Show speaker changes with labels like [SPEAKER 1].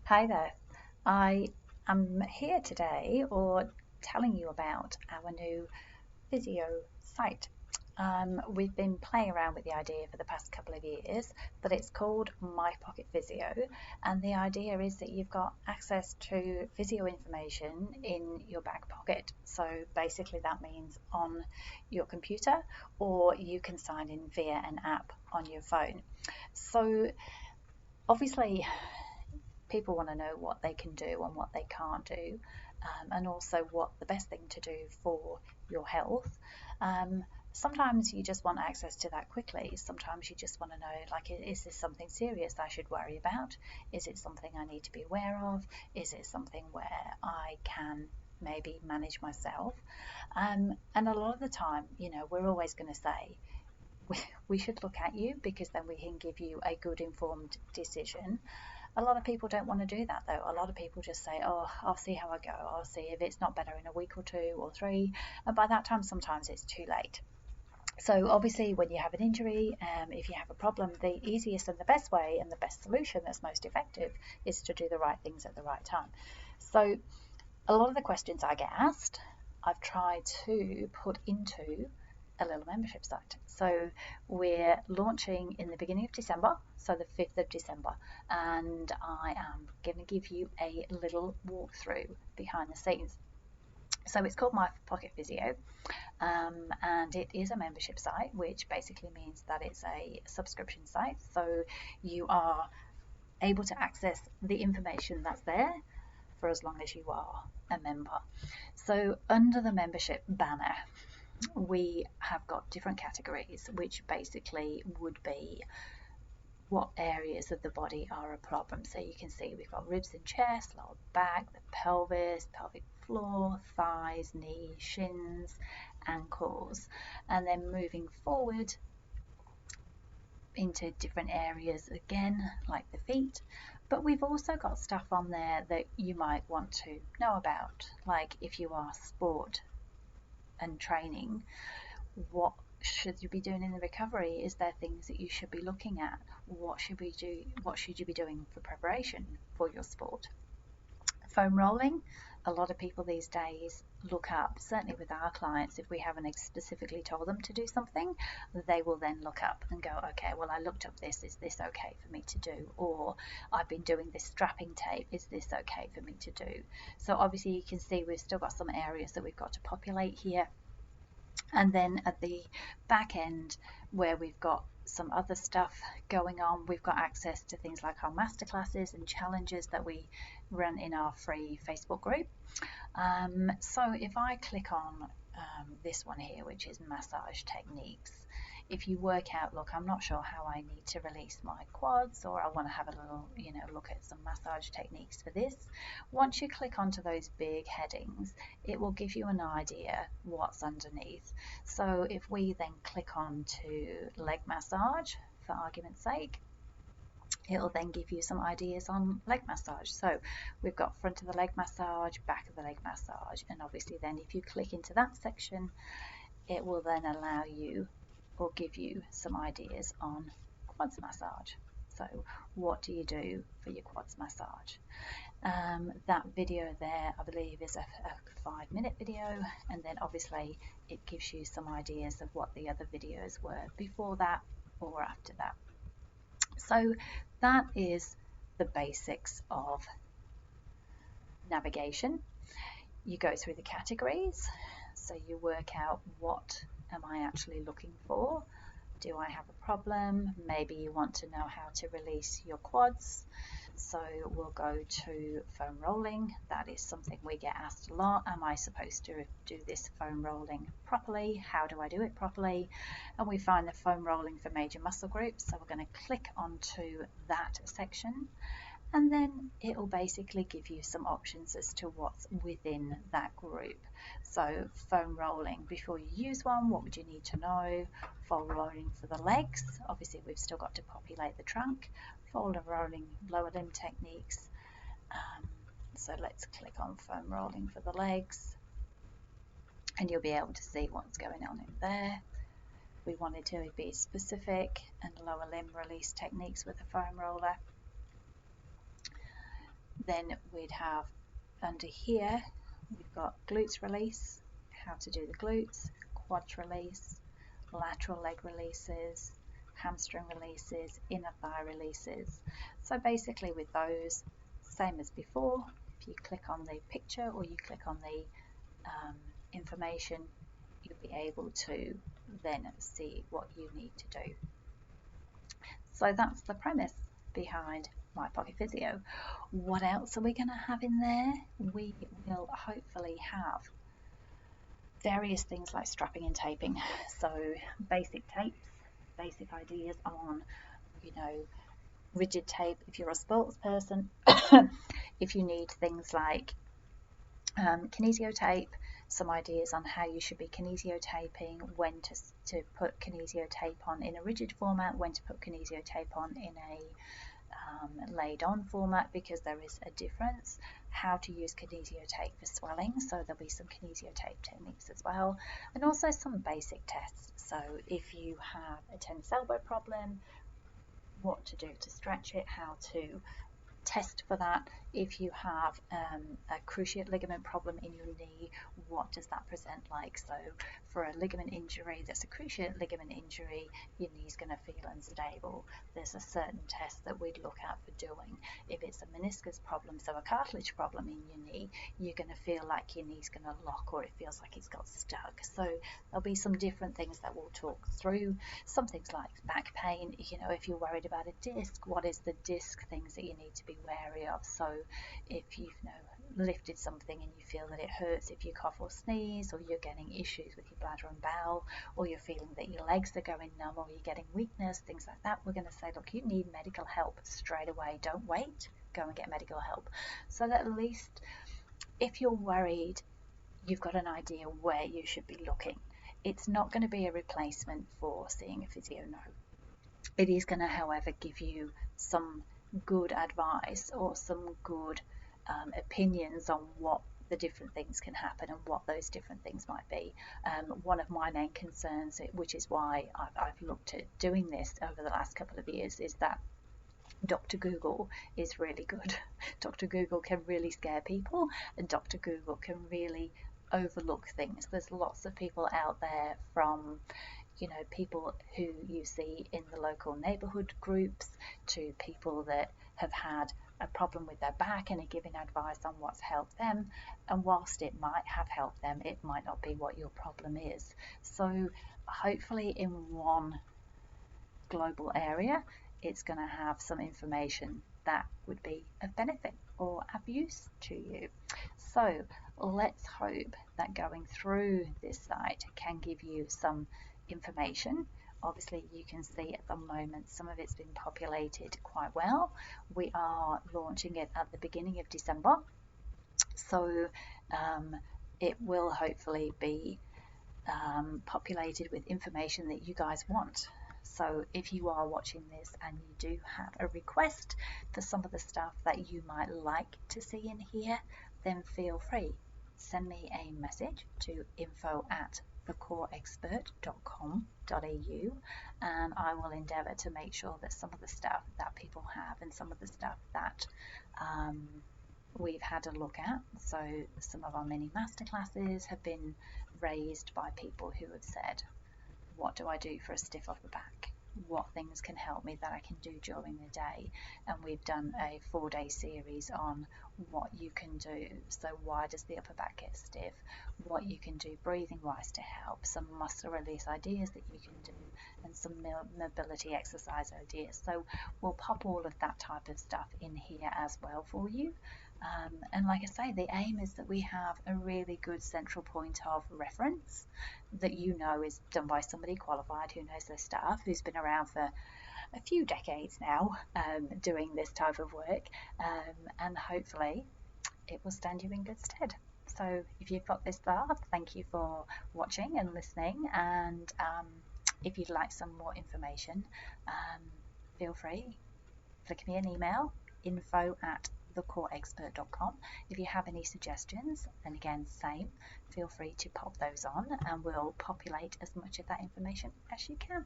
[SPEAKER 1] Hi there. I am here today or telling you about our new physio site. We've been playing around with the idea for the past couple of years, but it's called My Pocket Physio, and the idea is that you've got access to physio information in your back pocket. So basically, that means on your computer, or you can sign in via an app on your phone. So obviously, people want to know what they can do and what they can't do, and also what the best thing to do for your health. Sometimes you just want access to that quickly. Sometimes you just want to know, like, is this something serious I should worry about? Is it something I need to be aware of? Is it something where I can maybe manage myself? And a lot of the time, we're always going to say, we should look at you because then we can give you a good informed decision. A lot of people don't want to do that though. A lot of people just say, oh, I'll see how I go. I'll see if it's not better in a week or two or three. And by that time, sometimes it's too late. So obviously, when you have an injury, if you have a problem, the easiest and the best way and the best solution that's most effective is to do the right things at the right time. So a lot of the questions I get asked, I've tried to put into a little membership site. So we're launching in the beginning of December, so the 5th of December, and I am going to give you a little walkthrough behind the scenes. So it's called My Pocket Physio, and it is a membership site, which basically means that it's a subscription site. So you are able to access the information that's there for as long as you are a member. So under the membership banner, we have got different categories, which basically would be what areas of the body are a problem. So you can see we've got ribs and chest, lower back, the pelvis, pelvic floor, thighs, knees, shins, ankles, and then moving forward into different areas again, like the feet. But we've also got stuff on there that you might want to know about, like if you are sport and training, what should you be doing in the recovery? Is there things that you should be looking at? What should we do? What should you be doing for preparation for your sport? Foam rolling. A lot of people these days look up, certainly with our clients, if we haven't specifically told them to do something, they will then look up and go, okay, well, I looked up this, is this okay for me to do? Or I've been doing this strapping tape, is this okay for me to do? So obviously you can see we've still got some areas that we've got to populate here. And then at the back end, where we've got some other stuff going on, we've got access to things like our masterclasses and challenges that we run in our free Facebook group. So if I click on this one here, which is massage techniques, if you work out, look, I'm not sure how I need to release my quads, or I want to have a little, look at some massage techniques for this. Once you click onto those big headings, it will give you an idea what's underneath. So if we then click on to leg massage, for argument's sake, it'll then give you some ideas on leg massage. So we've got front of the leg massage, back of the leg massage, and obviously then if you click into that section, it will then allow you or give you some ideas on quads massage. So what do you do for your quads massage? That video there, I believe, is a 5-minute video, and then obviously it gives you some ideas of what the other videos were before that or after that. So that is the basics of navigation. You go through the categories, so you work out what am I actually looking for. Do I have a problem? Maybe you want to know how to release your quads. So we'll go to foam rolling. That is something we get asked a lot. Am I supposed to do this foam rolling properly? How do I do it properly? And we find the foam rolling for major muscle groups. So we're going to click onto that section, and then it will basically give you some options as to what's within that group. So foam rolling, before you use one, what would you need to know? Foam rolling for the legs, obviously we've still got to populate the trunk. Foam rolling lower limb techniques. So let's click on foam rolling for the legs, and you'll be able to see what's going on in there. We wanted to be specific, and lower limb release techniques with the foam roller. Then we'd have under here, we've got glutes release, how to do the glutes, quads release, lateral leg releases, hamstring releases, inner thigh releases. So basically with those, same as before, if you click on the picture or you click on the information, you'll be able to then see what you need to do. So that's the premise behind My Pocket Physio. What else are we going to have in there? We will hopefully have various things like strapping and taping. So basic tapes, basic ideas on, rigid tape if you're a sports person. If you need things like kinesio tape, some ideas on how you should be kinesio taping, when to put kinesio tape on in a rigid format, when to put kinesio tape on in a laid on format, because there is a difference, how to use kinesio tape for swelling, so there'll be some kinesio tape techniques as well, and also some basic tests. So if you have a tennis elbow problem, what to do to stretch it, how to test for that. If you have a cruciate ligament problem in your knee, what does that present like? So for a ligament injury that's a cruciate ligament injury, your knee's going to feel unstable. There's a certain test that we'd look at for doing. If it's a meniscus problem, so a cartilage problem in your knee, you're going to feel like your knee's going to lock, or it feels like it's got stuck. So there'll be some different things that we'll talk through. Some things like back pain, if you're worried about a disc, what is the disc things that you need to be wary of? So if you've lifted something and you feel that it hurts if you cough or sneeze, or you're getting issues with your bladder and bowel, or you're feeling that your legs are going numb, or you're getting weakness, things like that, we're going to say, look, you need medical help straight away. Don't wait, go and get medical help. So that at least if you're worried, you've got an idea where you should be looking. It's not going to be a replacement for seeing a physio, no. It is going to, however, give you some good advice or some good opinions on what the different things can happen and what those different things might be. One of my main concerns, which is why I've looked at doing this over the last couple of years, is that Dr. Google is really good. Dr. Google can really scare people, and Dr. Google can really overlook things. There's lots of people out there, from people who you see in the local neighborhood groups to people that have had a problem with their back and are giving advice on what's helped them, and whilst it might have helped them, it might not be what your problem is. So hopefully in one global area, it's going to have some information that would be of benefit or of use to you. So let's hope that going through this site can give you some information. Obviously you can see at the moment some of it's been populated quite well. We are launching it at the beginning of December, so it will hopefully be populated with information that you guys want. So if you are watching this and you do have a request for some of the stuff that you might like to see in here, then feel free. Send me a message to info@thecoreexpert.com.au, and I will endeavour to make sure that some of the stuff that people have and some of the stuff that we've had a look at, so some of our mini masterclasses have been raised by people who have said, what do I do for a stiff upper back? What things can help me that I can do during the day? And we've done a 4-day series on what you can do. So why does the upper back get stiff? What you can do breathing wise to help, some muscle release ideas that you can do, and some mobility exercise ideas. So we'll pop all of that type of stuff in here as well for you. And like I say, the aim is that we have a really good central point of reference that is done by somebody qualified who knows their stuff, who's been around for a few decades now doing this type of work, and hopefully it will stand you in good stead. So if you've got this far, thank you for watching and listening, and if you'd like some more information, feel free, flick me an email, info@thecoreexpert.com. If you have any suggestions, then again, same, feel free to pop those on and we'll populate as much of that information as you can.